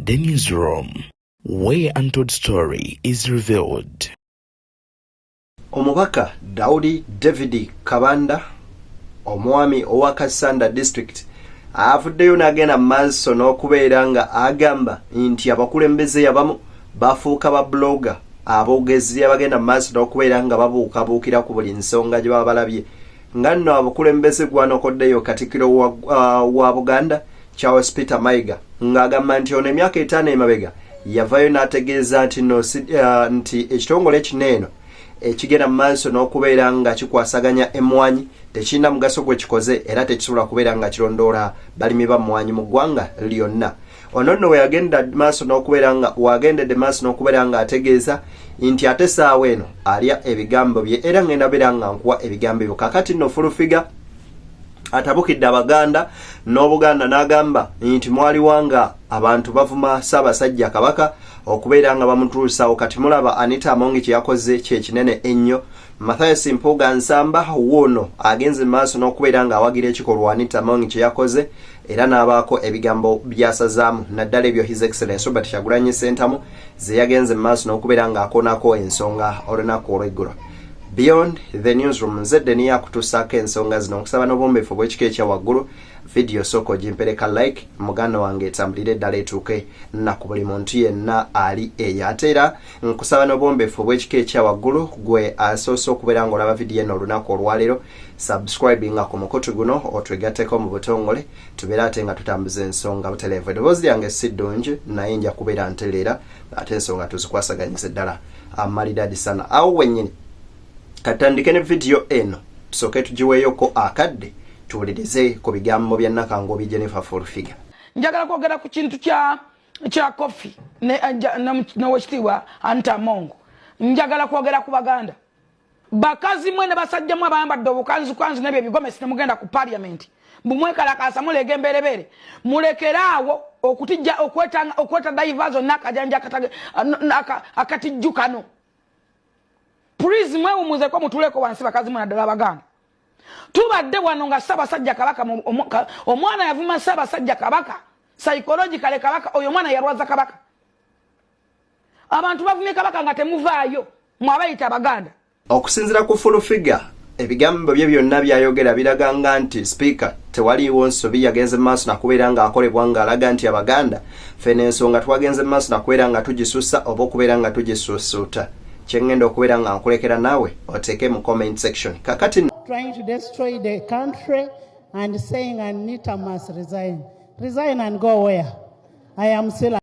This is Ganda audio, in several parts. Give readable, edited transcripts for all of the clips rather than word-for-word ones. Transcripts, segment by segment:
The newsroom, where untold story is revealed. Omubaka Daudi David Kabanda omwami owa Kasanda district avuddeyo n'agenda maaso n'okubeera nga agamba nti abakulembeze abamu bafuuka ba blogger aboogezi abagenda maaso n'okubeera nga babuukabuukira ku buli nsonga gye baba balabye nga nno abakulembeze gwanokoddeyo Katikkiro wa Buganda Charles Peter Mayiga ng'agamba nti ono emyaka 5 emabega yavayo n'ategeeza nti ekitongole kineno ekigenda maaso n'okubeera nga kikwasaganya emmwanyi tekirina mugaso gwe kikoze era tekisobola kubeera nga kirondoola balimi ba mmwanyi mu ggwanga lyonna. Ono nno wagenda maaso n'okubeera nga wagendedde maaso n'okubeera nga ategeeza nti ate saawa eno alya ebigambo bye era ngenda beera nga nkuwa ebigambo byo kakati nno Fullfigure atabukidde abaganda n'obuganda n'agamba nti mwali wanga abantu bavuma Ssaabasajja Kabaka okubeera nga bamutuusawo kati mulaba Anita Amongi kye yakoze kye kinene ennyo. Mathias Mpuuga Nsamba wono agenze maaso n'okubeera nga awagira ekikolwa Anita Amongi kye yakoze era n'abaako ebigambo byasazaamu naddala ebyo His Excellency Robert Kyagulanyi Ssentamu ze yagenze maaso n'okubeera nga akoonako ensonga olunaku olw'eggulo. Beyond the newsroom nzedde yakutuusaako ensonga zino nkusaba n'obwombeefu bw'ekika ekya waggulu video soko jimpereka like muganda wange etambulire ddala etuuke na ku buli muntu yenna ali eyatera nkusaba n'obwombeefu bw'ekika ekya waggulu gwe asoose okubeera nga olaba video eno olunaku olwaleero subscribinga ku mukutu guno otwegatteko mu butongole tubeera ate nga tutambuza ensonga butereevu. Eddoboozi lyange si ddungi naye nja kubeera ntereera ate ensonga tuzikwasaganyise ddala amalidadi sana awo wennyini katandike ne video eno tusooke tugiweeyoko akadde tuwulirize ku bigambo bya Nakangobi Jennifer Fullfigure. Njagala kwogera ku kintu kya coffee ne wekitiibwa Anita Amongi. Njagala kwogera ku baganda bakazi mwene basajjamu abayambadde obukanzukanzu n'ebyo ebigomesi ne mugenda ku parliament bumwekalakasa mulega emberebere mulekeraawo okutijja okweta daivazo n'akajanja akatijjukano. Please mwewumuze ko mutuleko wansi bakazi mwena ddala abaganda. Tubadde wano nga Ssaabasajja Kabaka omwana yavuma Ssaabasajja Kabaka psychologically Kabaka oyo mwana yarwaza Kabaka. Abantu bavumye Kabaka nga temuvaayo mwabayita abaganda. Okusinzira ku Fullfigure ebigambo bye byonna byayogera biraga nga nti speaker tewaliiwo nsobi yagenze maaso nakubeera nga akolebwa nga alaga nti abaganda fene ensonga twagenze maaso nakubeera nga tugisusa oba okubeera nga tugisusuuta. Kyengenda okubeera nga nkulekera naawe oteeke mu comment section. Kakati trying to destroy the country and saying Anita must resign. Resign and go where? I am still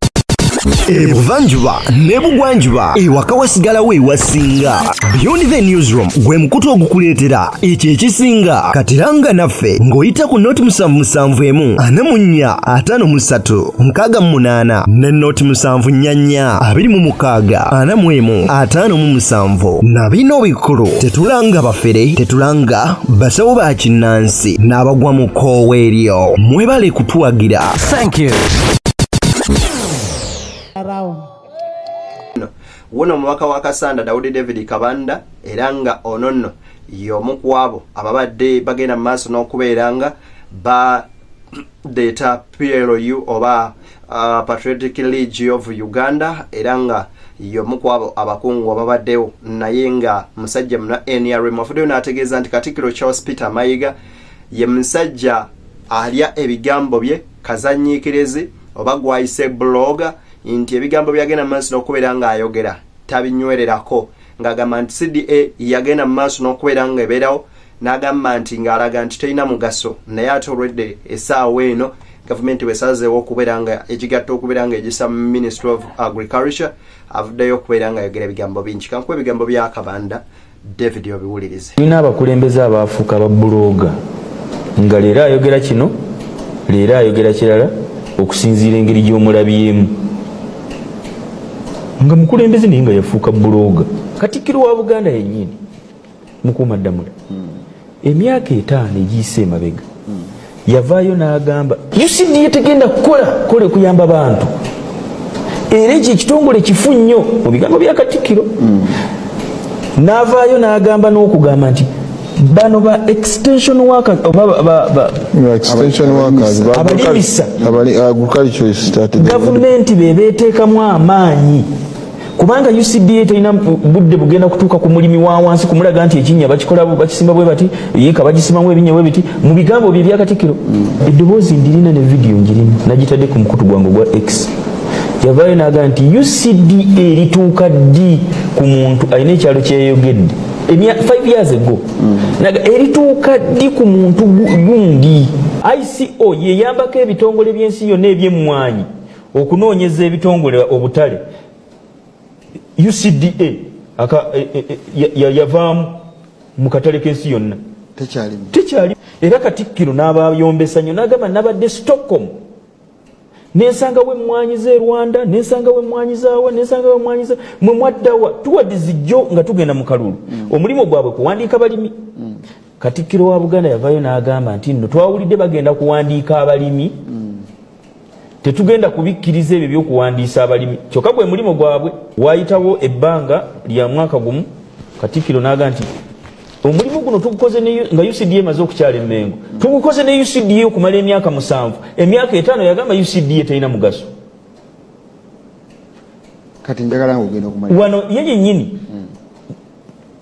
Ebuvanjuba nebugwanjuba ewaka wasigala we wasinga. Beyond the newsroom gwe mukutu ogukuleetera ekyo ekisinga katiranga naffe ng'oyita ku noti 771 44 53 ne noti 744 26 45 na bino bikulu tetulanga bafere tetulanga basawo ba kinnansi n'abagwa mu koowa eryo mwebale kutuwagira. Thank you. Wono omubaka wa Kasanda Daudi David Kabanda era nga ono nno y'omu ku abo ababadde bagenda mu maaso n'okubeera nga badeeta PLU oba Patriotic League of Uganda era nga y'omu ku abo abakungu ababaddewo naye nga musajja muna NRM afuddeyo n'ategeeza nti Katikkiro Charles Peter Mayiga ye musajja alya ebigambo bye kazanyiikirizi oba gwayise blogger nti ebigambo byagenda maaso n'okubeera nga ayogera tabinywererako ng'agamba nti CDA yagenda maaso n'okubeera nga ebeerawo n'agamba nti ng'alaga nti terina mugaso naye ate olwedde essaawa eno gavumenti wesazeewo okubeera nga ekigatta okubeera nga egisa mu Ministry of Agriculture avuddeyo okubeera nga ayogera ebigambo bingi. Kankuwa ebigambo bya Kabanda David obiwulirize. Tulina abakulembeze abaafuuka ba bulooga nga leero ayogera kino leero ayogera kirala okusinziira engeri gy'omulabyemu nga mukulembeze naye nga yafuuka bulooga. Katikkiro wa Buganda yennyini Mukuuma Ddamula emyaka 5 egiyise emabega yavaayo n'agamba UCD tegenda kukola kuyamba bantu era ekyo ekitongole kifu nnyo mu bigambo bya Katikkiro n'avaayo n'agamba n'okugamba nti bano ba extension workers extension workers agriculture started government bebeteekamu amaanyi kubanga UCDA tayina budde bugenda kutuuka ku mulimi wa wansi kumulaga nti ekinnya bakikola bakisimba bwe bati yeka bagisimamu ebinnya bwe biti mu bigambo bye bya Katikkiro eddoboozi ndirina ne video njirimu nagitadde ku mukutu gwange gwa X yavaayo n'agamba nti UCDA erituuka ddi ku muntu alina ekyalo kyeyogedde 5 years ago naga erituuka ddi ku muntu gundi ICO yeyambako ebitongole by'ensi yonna eby'emmwanyi okunoonyeza ebitongole obutale UCDA yavaamu mu katale k'ensi yonna tekyali era Katikkiro n'abayombesa nnyo n'agamba nabadde Stockholm nensanga we mmwanyiza e Rwanda nensanga we mmwanyizaawa nensanga we mmwanyiza mwe mwaddawa tuwadde zijjo nga tugenda mu kalulu omulimu gwabwe kuwandiika balimi Katikkiro wa Buganda yavaayo n'agamba nti nno twawulidde bagenda kuwandiika abalimi tetugenda kubikkiriza ebyo by'okuwandiisa abalimi kyokka gwe mulimu gwabwe waayitawo ebbanga lya mwaka gumu Katikkiro n'agamba nti omulimu guno tugukoze nga UCDA emaze okukyala emmengo tugukoze ne UCDA okumala emyaka 7 emyaka 5 yagamba UCDA terina mugaso kati njagala ngogenda okumala wano ye nnyini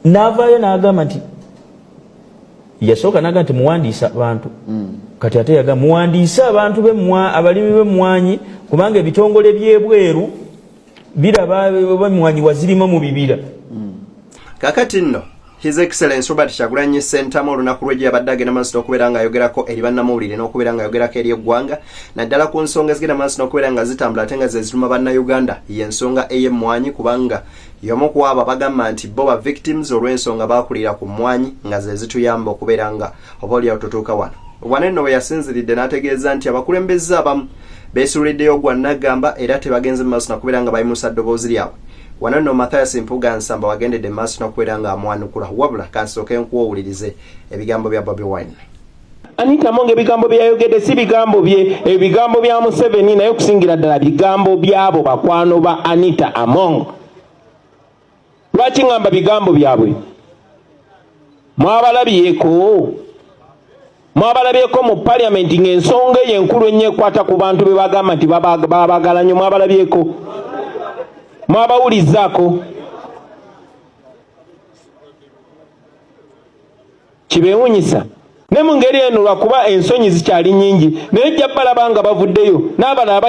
n'avaayo n'agamba nti yasooka n'agamba nti muwandiisa abantu kati ate yagamba muwandiise abantu abalimi b'emmwanyi kubanga ebitongole by'ebweru biraba b'emmwanyi wazirima mu bibira kakati nno His Excellency Robert Kyagulanyi Ssentamu olunaku lw'egyo yabadde agenda maaso n'okubeera ng'ayogerako eri bannamawulire n'okubeera ng'ayogerako eri eggwanga naddala ku nsonga ezigenda maaso n'okubeera nga zitambula ate nga ze ziruma bannayuganda y'ensonga ey'emmwanyi kubanga y'omu ku abo bagamba nti bo ba victims olw'ensonga baakulira ku mmwanyi nga ze zituyamba okubeera nga obaolyawo tutuuka wano nno we yasinziridde n'ategeeza nti abakulembeze abamu beesuuliddeyo gwa Nagamba era tebagenze mu maaso n'okubeera nga bayimusa ddoboozi lyabwe wano nno Mathias Mpuuga Nsamba wagendedde mu maaso n'okubeera nga amwanukula wabula kansooke nkuwowulirize ebigambo bya Bobi Wine. Anita Amongo ebigambo byayogedde si bigambo bye ebigambo bya Museveni naye okusingira ddala bigambo byabo bakwano ba Anita Amongo. Lwaki ngamba bigambo byabwe? Mwabalabyeko mu parliament ng'ensonga eyo enkulu ennyo ekwata ku bantu be bagamba nti babagala nnyo mwabalabyeko. Mwabawulizaako kibeewunyisa ne mu ngeri eno lwakuba ensonyi zikyali nnyingi naye jja balaba nga bavuddeyo n'abalala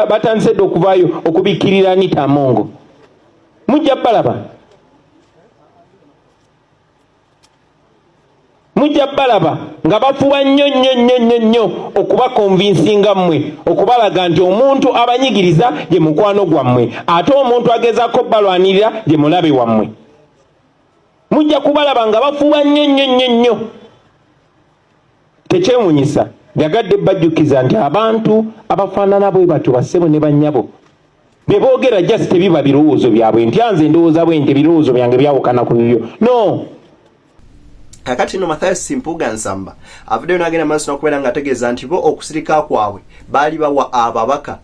batandise dde okuvaayo okubikkirira Anita Amongo mujja balaba nga bafuba nnyo okubakonvinsinga mmwe okubalaga nti omuntu abanyigiriza gye mukwano gwammwe ate omuntu agezaako balwanirira gye mulabe wammwe mujja kubalaba nga bafuba nnyo tekyewunyisa yagadde bajjukiza nti abantu abafaanana bwe batyo bassebo ne bannyabo bye boogera just tebiba birowoozo byabwe nti anze ndowooza bwe nti ebirowoozo byange byawukana ku bibyo no. Kakati no Mathias Mpuuga Nsamba avuddeyo n'agenda maaso n'okubeera ng'ategeeza nti bo okusirika kwabwe baali bawa ababaka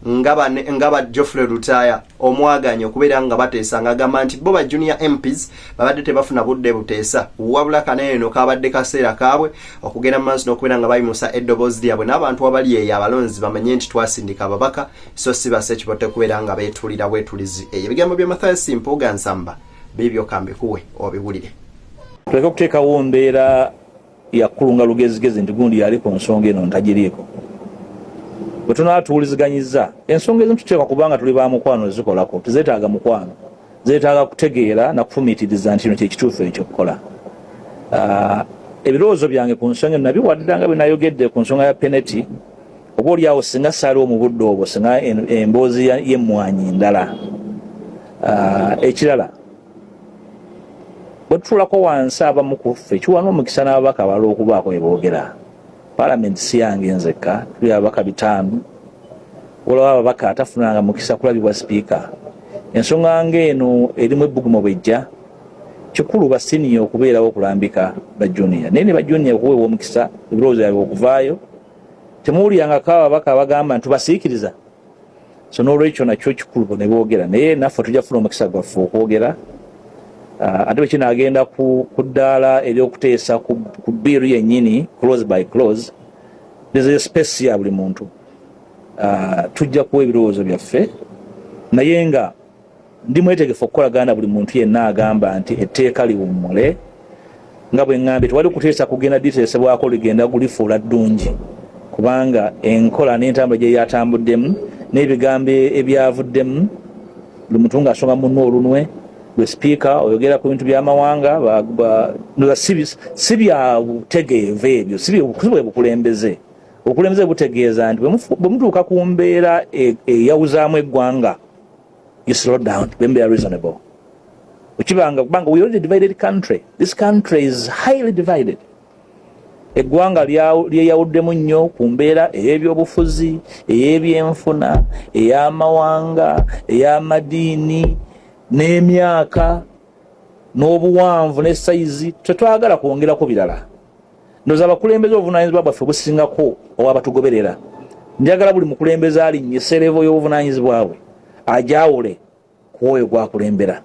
ngaba Geoffrey Lutaya omwaganye okubeera nga bateesa ng'agamba nti bo ba junior MPs babadde tebafuna budde buteesa wabula kaneeno kabadde kaseera kaabwe okugenda maaso n'okubeera nga bayimusa eddoboozi lyabwe n'abantu abali eyo abalonzi bamanye nti twasindika ababaka so si basekibote kubeera nga beetulira bwetulizi eyo ebigambo bya Mathias Mpuuga Nsamba bibyo kambikuwe obiwulire. Tuleka okuteekawo mbeera yakulunga lugezigezi nti gundi yali ku nsonga eno ntagiriiko. Bwe tunaatuwuliziganyizza ensonga ezimu tuteeka kubanga tuli ba mukwano zikolako tezeetaaga mukwano zeetaaga kutegeera na kufumiitiriza nti kino kyekituufu ekyokukola. Ebirowoozo byange ku nsonga eno nabiwaddira nga bwe nayogedde ku nsonga ya peneti oba oliawo singa saaliwo mu budde obwo singa emboozi y'emmwanyi ndala. Ekirala bwe tutulako wansi abamu ku ffe kiwana omukisa n'ababaka abalala okubaako bye boogera. Parliament si yange nzekka tuli ababaka 5 olaba ababaka atafunanga mukisa kulabibwa sipiika. Ensonga ng'eno erimu ebbugumu bwejja kikulu ba senior okubeerawo okulambika ba junior naye ne ba junior okuweebwa omukisa ebirowoozo byabwe okuvaayo temuwulirangako ababaka abagamba nti basiikiriza. So n'olwekyo nakyo kikulu ne boogera naye naffe tujja kufuna omukisa gwaffe okwogera ate bwe kinaagenda ku ddaala ery'okuteesa ku biiru yennyini close by close, there's a space ya buli muntu. Tujja kuwa ebirowoozo byaffe, naye nga ndi mwetegefu okukolagana buli muntu yenna agamba nti etteeka liwummule. Nga bwe ŋŋambye tewali kuteesa kugenda liteesebwako ligenda kulifuula ddungi, kubanga enkola n'entambula gye yatambuddemu n'ebigambo ebyavuddemu, buli muntu ng'asonga munno olunwe. Gwe sipiika oyogera ku bintu by'amawanga si bya butegeevu ebyo, si bwe bukulembeze. Obukulembeze butegeeza nti bwe mutuuka ku mbeera eyawuzaamu eggwanga, you slow down, be reasonable. Kubanga we are a divided country. This country is highly divided. Eggwanga lyeyawuddemu nnyo ku mbeera ey'ebyobufuzi, ey'ebyenfuna, ey'amawanga, ey'amadiini, n'emyaka, n'obuwanvu, ne sayizi. Tetwagala kwongerako birala. Ndowooza abakulembeze obuvunaanyizibwa bwaffe busingako owabatugoberera. Njagala buli mukulembeze alinnyise levo y'obuvunaanyizibwa bwe ajaawule ku oyo gwakulembera.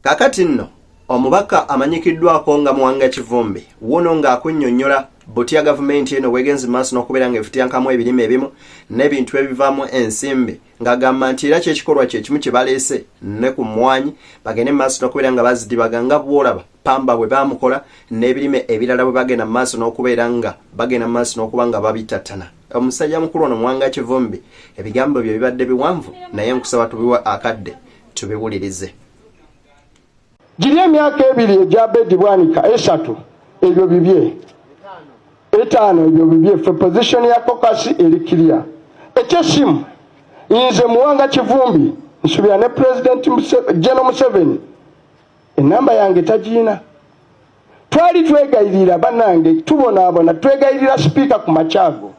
Kakati nno omubaka amanyikiddwako nga Muwanga Kivumbi wuno ng'akunnyonnyola butya gavumenti eno wegenzi maaso n'okubeera ng'efutyankamu ebirime ebimu n'ebintu ebivaamu ensimbi, ng'agamba nti era ky'ekikolwa kye kimu kye baleese ne ku mmwanyi bagende maaso n'okubeera nga bazidibaga nga bwolaba pamba bwe baamukola n'ebirime ebirala bwe bagenda maaso n'okubeera nga bagenda maaso n'okuba nga babitattana. Omusajja mukulu ono Muwanga Kivumbi ebigambo bye bibadde biwanvu, naye nkusaba tubiwa akadde tubiwulirize. Giri emyaka ebiri egya Bedi Bwanika esatu ebyo bibye etaano ebyo bibye fe position ya kokasi erikiria ekyesimu nze Muwanga Kivumbi nsubira ne President General Museveni enamba yange tagiina. Twali twegayirira bannange tubonaabona twegayirira sipiika ku makyago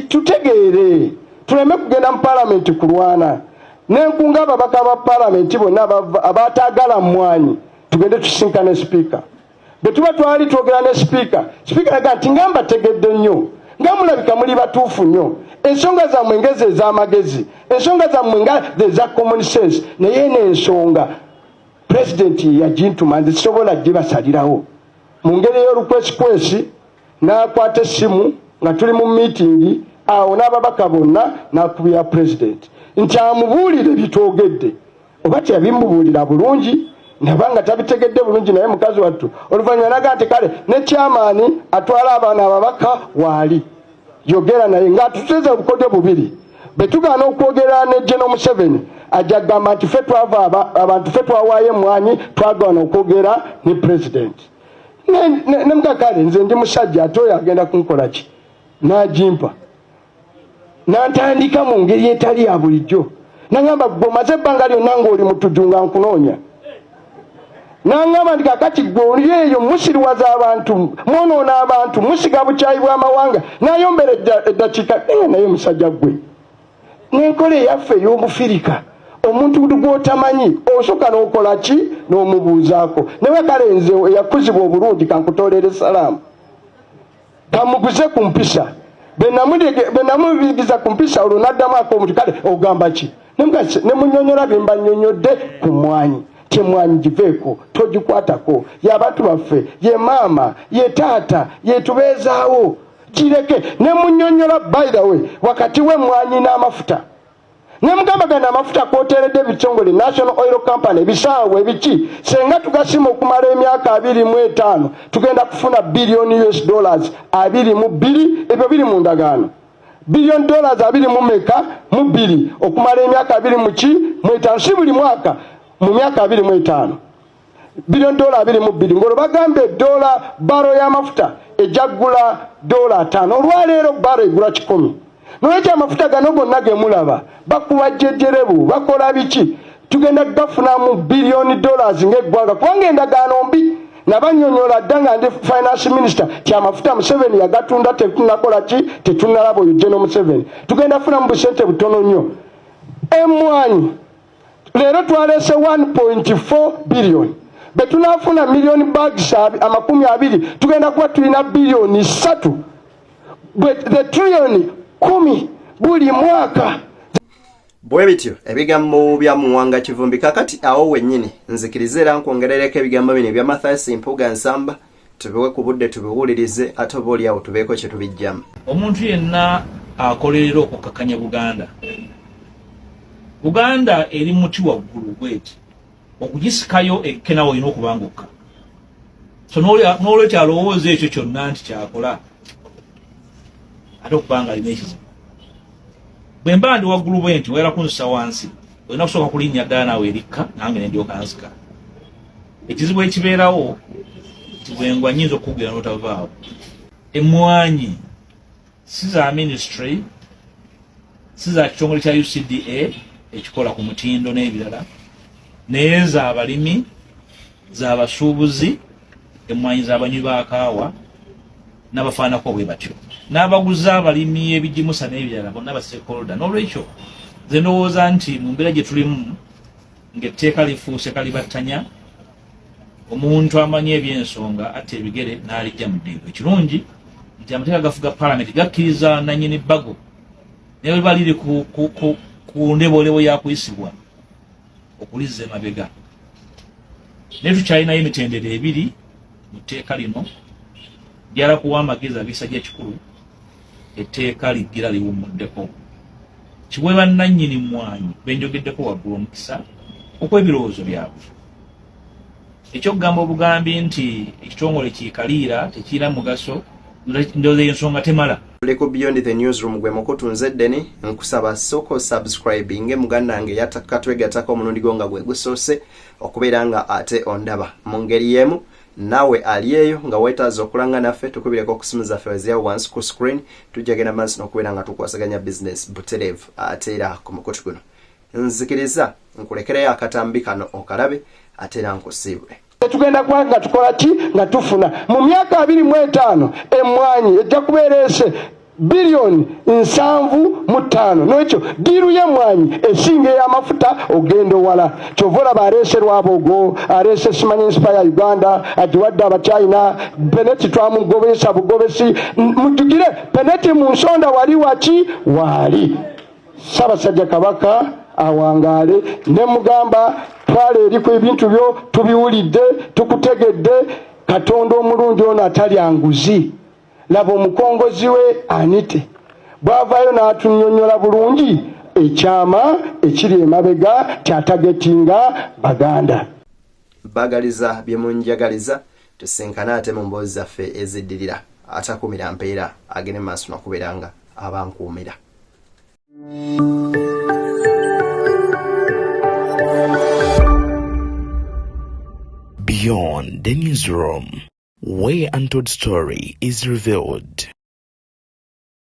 tutegeere tuleme kugenda mu parliament kulwana n'enkunga ababaka ba parliament bonna abaataagala mmwanyi tugende tusinkane sipiika. Bwe tuba twali twogera ne sipiika naga nti ngamba tegedde nnyo, nga mulabika muli batuufu nnyo, ensonga zammwe ngeze ez'amagezi, ensonga zammwe nga eza common sense, naye n'ensonga pulezidenti yagintuma nze sisobola gibasalirawo. Mu ngeri y'olukwesikwesi n'akwata essimu nga tuli mu miitingi awo n'ababaka bonna n'akubira pulezidenti nti amubuulire bitwogedde, oba teyabimubuulira bulungi nabanga tabitegedde bulungi, naye mukazi wattu oluvannyuma naga nti kale ne kyamaani atwala abaana ababaka waali yogera naye ng'atuteze obukodyo bubiri. Bwe tugaana okwogera ne General Museveni ajja kugamba nti ffe twava abantu ffe twawaayo emmwanyi twagaana okwogera ne pulezidenti. Ne mugakale nze ndi musajja ate oyo agenda kunkola ki? N'agimpa n'antandika mu ngeri etali ya bulijjo. N'agamba gwe omaze ebbanga lyonna ng'oli mutuju nga nkunoonya. N'agamba nti kakati gwe oli eyo musiriwaza abantu, mwonoona abantu, musiga bukyayi bw'amawanga, n'ayombera eddakiika naye musajja gwe. N'enkola eyaffe ey'obufirika omuntu gw'otamanyi osooka n'okola ki? N'omubuuzaako. Naye kale nze yakuzibwa obulungi kankutoolera essalaamu kamuguze ku mpisa. Bwe namubigiza ku mpisa olwo n'addamu ak'omuntu kale ogamba ki? Ne munnyonnyola bye mbannyonnyodde ku mmwanyi. Kyemwanyi giveeko togikwatako, y'abantu baffe, ye maama, ye taata, ye tubeezaawo, gireke. Ne munnyonnyola by the way wakati w'emmwanyi n'amafuta. Ne mugamba gana amafuta kwoteeredde ebitongole National Oil Company bisaawe ebiki senga tugasima okumala emyaka 25 tugenda kufuna billion US dollars 22 ebyo biri mu ndagaano. Billion dollars 2 mu meka mu 2 okumala emyaka 2 mu ki mu 5 si buli mwaka mu myaka 25 billion dollar 2 mu 2 ngolo bagambe dola baro ya mafuta ejagula dola 5 olwaleero baro egula 10. Noyekya amafuta gano gonna ge mulaba bakuba jjejerebu bakola biki tugenda gafunamu billion dollars ng'eggwanga kubanga endagaano mbi nabanyonyola ddanga ndi finance minister ti amafuta Museveni yagatunda tetunakola ki tetunalaba oyo General Museveni tugenda funamu busente butono nnyo. Emmwanyi leero twaleese 1.4 billion betunafuna million bags 20 tugenda kuba tulina billion 3 the trillion 10 buli mwaka. bwe bityo ebigambo bya Muwanga Kivumbi kakati awo wennyini nzikirize era nkwongerereko ebigambo bino ebya Mathias Mpuuga Nsamba tubiwe ku budde tubiwulirize ate oba oli awo tubeeko kye tubijjamu. Omuntu yenna akolerera okukakanya Buganda eri muti waggulu bweti okugisikayo ekkenawo olina okubanguka. So n'olwekyo alowooza ekyo kyonna nti kyakola ate okubanga alina ekizibu. Bwe mba ndi waggulu bwe nti wera kunsa wansi olina kusooka kulinnya ddala naawe erikka nange ne ndyoka nzika. Ekizibu ekibeerawo nti bwengwa nnyinza okukugera n'otavaawo. Emmwanyi si za ministry si za kitongole kya UCDA ekikola ku mutindo n'ebirala naye z'abalimi z'abasuubuzi emmwanyi z'abanywi ba kaawa n'abafaanako bwe batyo n'abaguzi abalimi ebigimusa n'ebirala bonna ba stakeholder. N'olwekyo nze ndowooza nti mu mbeera gye tulimu ng'etteeka lifuuse kalibattanya omuntu amanyi eby'ensonga atta ebigere n'alijja mu ddeebo. Ekirungi nti amateeka gafuga paalamenti gakkiriza nannyini bbago naye liba liri ku ndeboolebo yakuyisibwa okulizza emabega. Naye tukyalinayo emitendera ebiri mu tteeka lino lyala kuwa amagezi ag'ekisa gy'ekikulu etteeka liggira liwummuddeko. Kiwe bannannyini mmwanyi benjogeddeko waggulu omukisa okw'ebirowoozo byabwe. Ekyokugamba obugambi nti ekitongole kikaliira tekiira mugaso ndowooza ensonga temala. Tuli Beyond the Newsroom gwe mukutu nze Deni nkusaba soko subscribing muganda wange yatakatwegatako omulundi gonga gwe gusoose okubeera nga ate ondaba mu ngeri y'emu nawe ali eyo nga weetaaza okulanga naffe tukubireko okusimu zaffe wezyawo wansi ku screen tujja genda maaso n'okubeera nga tukwasaganya business butereevu ate era ku mukutu guno. Nzikiriza nkulekereyo akatambi kano okalabe ate era nkusiibule. Tugenda kuba nga tukola ki nga tufuna mu myaka 25 emmwanyi ejja kubeerese bilioni 75. N'ekyo diiru y'emmwanyi esinga ey'amafuta ogenda owala. Kyova olaba areese Rwabogo, areese simanyi Inspire Uganda, agiwadde Abachina, Peneti twamugobesa bugobesi. Mujjukire Peneti mu nsonda wali waki waali. Ssaabasajja Kabaka awangaale ne mugamba twale eri ku ebintu byo tubiwulidde tukutegedde. Katonda omulungi ono atalya nguzi. Laba omukongozi we anite bwavaayo n'atunnyonnyola bulungi ekyama ekiri emabega kyatagetinga Baganda. Bagaliza bye munjagaliza tusinkana ate mu mboozi zaffe eziddirira atakumira mpeera agende maaso n'okubeera nga abankuumira. Beyond the Newsroom, where untold story is revealed.